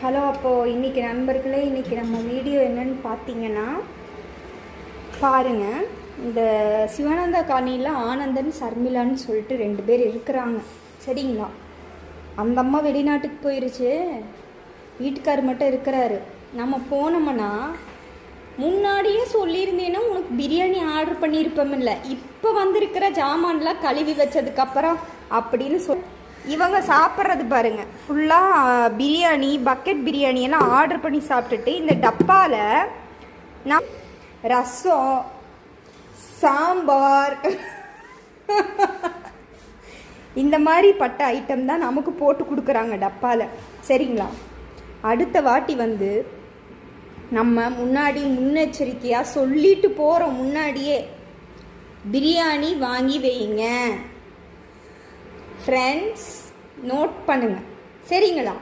Hello, அப்போது இன்றைக்கி நண்பர்களே, இன்றைக்கி நம்ம வீடியோ என்னன்னு பார்த்தீங்கன்னா பாருங்கள். இந்த சிவானந்தா காலனியில் ஆனந்தன் சர்மிளான்னு சொல்லிட்டு 2 பேர் இருக்கிறாங்க, சரிங்களா? அந்த அம்மா வெளிநாட்டுக்கு போயிருச்சு, வீட்டுக்கார் மட்டும் இருக்கிறாரு. நம்ம போனோம்னா முன்னாடியே சொல்லியிருந்தேன்னா உனக்கு பிரியாணி ஆர்டர் பண்ணியிருப்போமில்ல, இப்போ வந்திருக்கிற ஜாமான்லாம் கழுவி வச்சதுக்கப்புறம் அப்படின்னு இவங்க சாப்பிட்றது பாருங்க, ஃபுல்லாக பிரியாணி, பக்கெட் பிரியாணி எல்லாம் ஆர்டர் பண்ணி சாப்பிட்டுட்டு இந்த டப்பாவில் நான் ரசம், சாம்பார் இந்த மாதிரி பட்ட ஐட்டம் தான் நமக்கு போட்டு கொடுக்குறாங்க டப்பாவில், சரிங்களா? அடுத்த வாட்டி வந்து நம்ம முன்னாடி முன்னெச்சரிக்கையாக சொல்லிட்டு போகிறோம், முன்னாடியே பிரியாணி வாங்கி வைங்க ஃப்ரெண்ட்ஸ், நோட் பண்ணுங்கள், சரிங்களா?